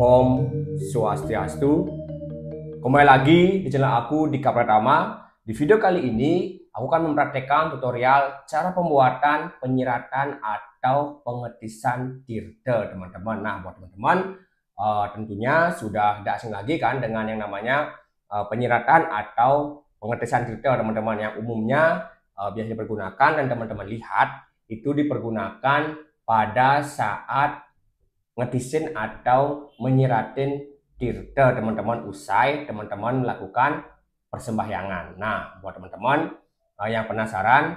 Om Swastiastu. Kembali lagi di channel aku Dika Pratama. Di video kali ini aku akan mempraktekkan tutorial cara pembuatan penyiratan atau pengetisan tirta, teman-teman. Nah, buat teman-teman tentunya sudah tidak asing lagi kan dengan yang namanya penyiratan atau pengetisan tirta, teman-teman, yang umumnya biasa dipergunakan dan teman-teman lihat itu dipergunakan pada saat ngetisin atau menyiratin tirta, teman-teman, usai teman-teman melakukan persembahyangan. Nah, buat teman-teman yang penasaran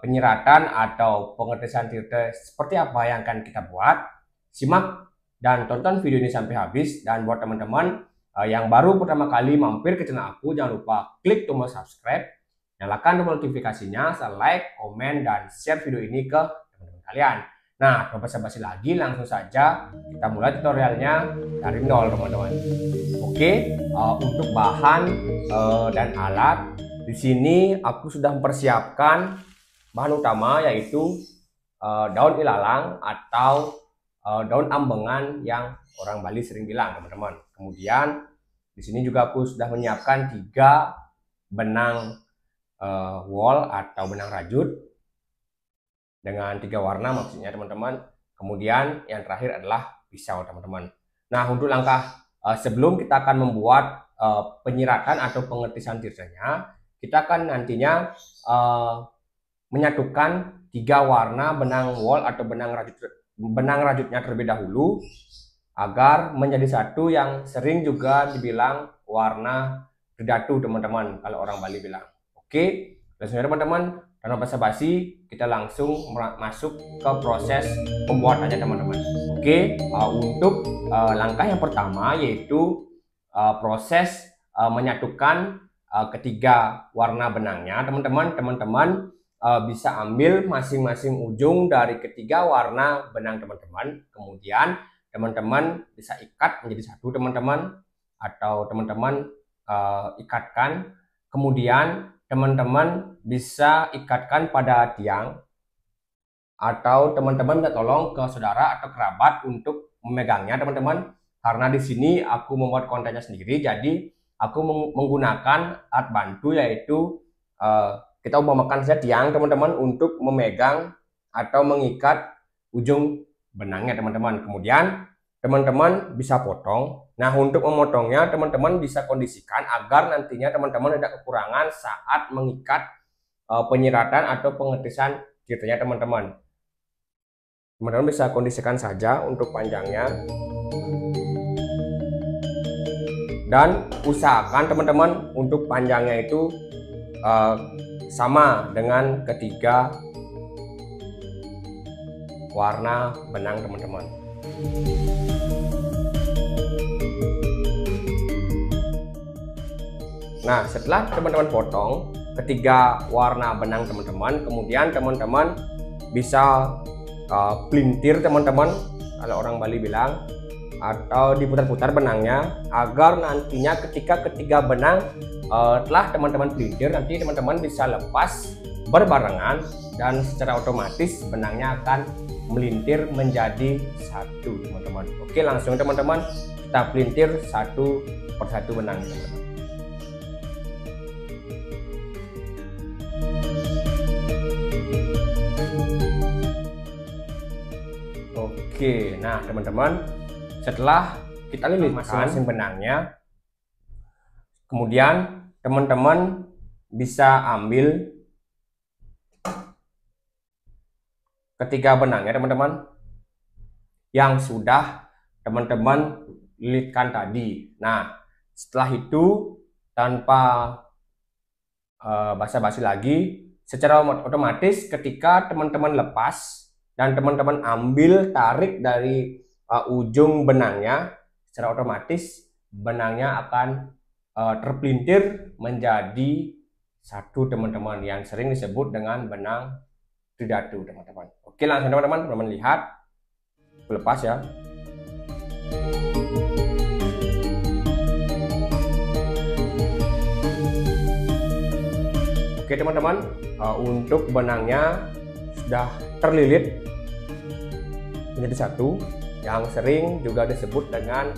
penyiratan atau pengetisan tirta seperti apa yang akan kita buat, simak dan tonton video ini sampai habis. Dan buat teman-teman yang baru pertama kali mampir ke channel aku, jangan lupa klik tombol subscribe, nyalakan tombol notifikasinya, like, komen, dan share video ini ke teman-teman kalian. Nah, tanpa basa-basi lagi, langsung saja kita mulai tutorialnya dari nol, teman-teman. Oke, untuk bahan dan alat di sini aku sudah mempersiapkan bahan utama, yaitu daun ilalang atau daun ambengan yang orang Bali sering bilang, teman-teman. Kemudian di sini juga aku sudah menyiapkan 3 benang wol atau benang rajut dengan 3 warna maksudnya, teman-teman. Kemudian yang terakhir adalah pisau, teman-teman. Nah, untuk langkah sebelum kita akan membuat penyiratan atau pengetisan tirtanya, kita akan nantinya menyatukan 3 warna benang wol atau benang rajutnya terlebih dahulu agar menjadi satu, yang sering juga dibilang warna tridatu, teman-teman, kalau orang Bali bilang. Oke, langsung ya teman-teman, tanpa basa-basi kita langsung masuk ke proses pembuatannya, teman-teman. Oke, untuk langkah yang pertama yaitu proses menyatukan ketiga warna benangnya, teman-teman. Bisa ambil masing-masing ujung dari ketiga warna benang, teman-teman. Kemudian teman-teman bisa ikat menjadi satu, teman-teman, atau teman-teman ikatkan. Kemudian teman-teman bisa ikatkan pada tiang, atau teman-teman minta tolong ke saudara atau kerabat untuk memegangnya, teman-teman. Karena di sini aku membuat kontennya sendiri, jadi aku menggunakan alat bantu, yaitu kita umpamakan saja tiang, teman-teman, untuk memegang atau mengikat ujung benangnya, teman-teman. Kemudian teman-teman bisa potong. Nah, untuk memotongnya teman-teman bisa kondisikan agar nantinya teman-teman tidak kekurangan saat mengikat penyiratan atau pengetisan tirtanya, teman-teman. Teman-teman bisa kondisikan saja untuk panjangnya, dan usahakan teman-teman untuk panjangnya itu sama dengan ketiga warna benang, teman-teman. Nah, setelah teman-teman potong ketiga warna benang, teman-teman, kemudian teman-teman bisa pelintir, teman-teman, kalau orang Bali bilang, atau diputar-putar benangnya agar nantinya ketika ketiga benang telah teman-teman pelintir, nanti teman-teman bisa lepas berbarengan dan secara otomatis benangnya akan melintir menjadi satu, teman-teman. Oke, langsung teman-teman kita pelintir satu persatu benang, teman-teman. Oke, nah teman-teman, setelah kita lilitkan masing-masing benangnya, kemudian teman-teman bisa ambil ketiga benangnya, teman-teman, yang sudah teman-teman lilitkan tadi. Nah, setelah itu tanpa basa-basi lagi, secara otomatis ketika teman-teman lepas dan teman-teman ambil tarik dari ujung benangnya, secara otomatis benangnya akan terpelintir menjadi satu, teman-teman, yang sering disebut dengan benang tridatu, teman-teman. Oke, langsung teman-teman lihat, lepas ya. Oke teman-teman, untuk benangnya sudah terlilit menjadi satu. yang sering juga disebut dengan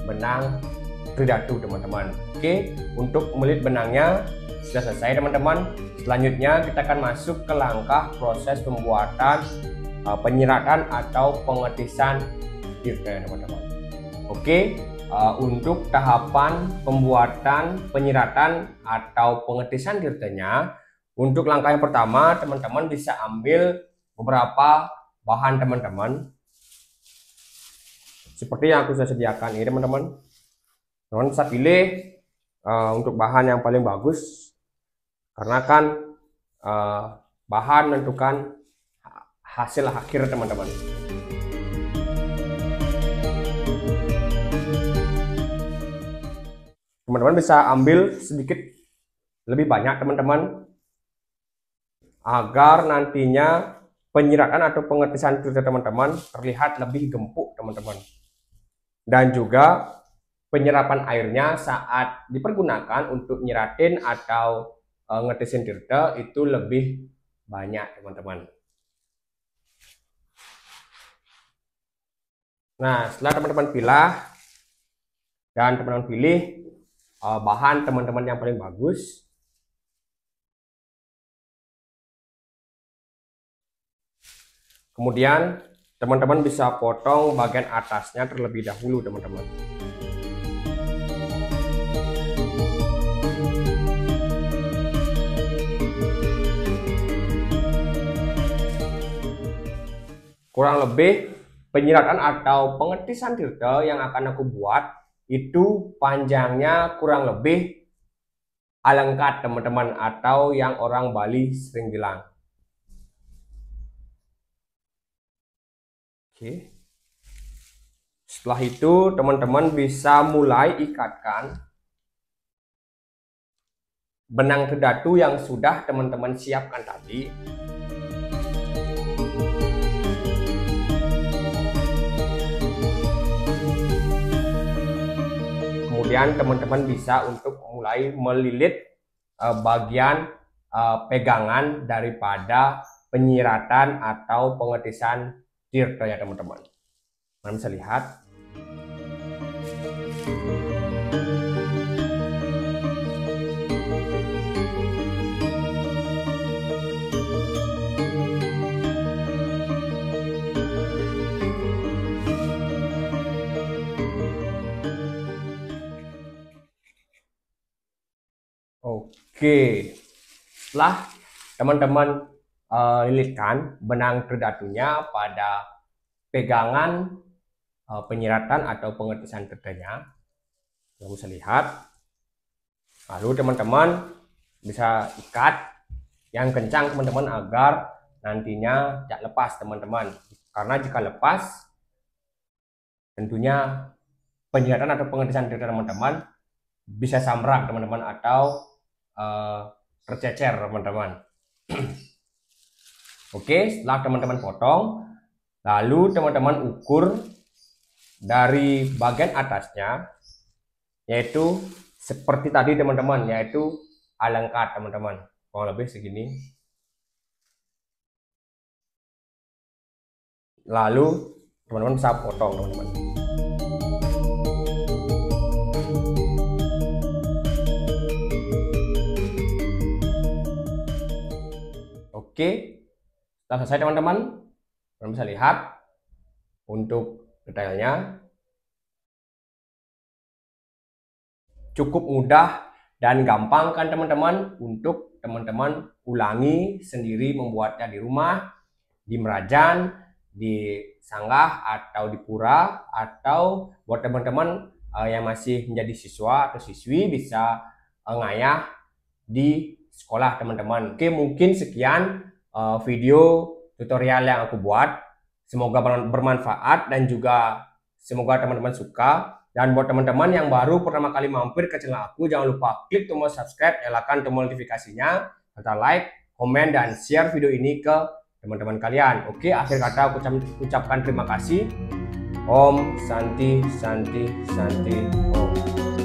benang tridatu teman-teman. Oke, untuk melilit benangnya sudah selesai teman-teman. Selanjutnya kita akan masuk ke langkah proses pembuatan penyiratan atau pengetisan tirta teman-teman. Oke, untuk tahapan pembuatan penyiratan atau pengetisan tirtanya, untuk langkah yang pertama teman-teman bisa ambil beberapa bahan teman-teman seperti yang aku sudah sediakan ini teman-teman. Teman-teman bisa pilih untuk bahan yang paling bagus, karena kan bahan menentukan hasil akhir teman-teman. Teman-teman bisa ambil sedikit lebih banyak teman-teman, agar nantinya penyiratan atau pengetisan tirta teman-teman terlihat lebih gempuk teman-teman. Dan juga penyerapan airnya saat dipergunakan untuk nyiratin atau ngetisin tirta itu lebih banyak teman-teman. Nah, setelah teman-teman pilah dan teman-teman pilih bahan teman-teman yang paling bagus, kemudian teman-teman bisa potong bagian atasnya terlebih dahulu teman-teman. Kurang lebih penyiratan atau pengetisan tirta yang akan aku buat itu panjangnya kurang lebih alengkat teman-teman, atau yang orang Bali sering bilang. Oke. Setelah itu teman-teman bisa mulai ikatkan benang tridatu yang sudah teman-teman siapkan tadi. Kemudian teman-teman bisa untuk mulai melilit bagian pegangan daripada penyiratan atau pengetisan tirta ya teman-teman. Kalian bisa lihat. Oke, setelah teman-teman lilitkan benang tridatunya pada pegangan penyiratan atau pengetisan tirtanya, kalian bisa lihat. Lalu teman-teman bisa ikat yang kencang teman-teman, agar nantinya tidak lepas teman-teman. Karena jika lepas, tentunya penyiratan atau pengetisan tirta teman-teman bisa samrak teman-teman, atau tercecer teman-teman. Oke, setelah teman-teman potong, lalu teman-teman ukur dari bagian atasnya, yaitu seperti tadi teman-teman, yaitu alengkat teman-teman, kurang lebih segini. Lalu teman-teman bisa potong teman-teman. Oke, setelah selesai teman-teman, kalian bisa lihat untuk detailnya. Cukup mudah dan gampang kan teman-teman, untuk teman-teman ulangi sendiri membuatnya di rumah, di Merajan, di Sanggah, atau di Pura, atau buat teman-teman yang masih menjadi siswa atau siswi bisa ngayah di sekolah teman-teman. Oke, mungkin sekian video tutorial yang aku buat. Semoga bermanfaat dan juga semoga teman-teman suka. Dan buat teman-teman yang baru pertama kali mampir ke channel aku, jangan lupa klik tombol subscribe, nyalakan tombol notifikasinya, serta like, komen, dan share video ini ke teman-teman kalian. Oke, akhir kata aku ucapkan terima kasih. Om Santi Santi Santi Om.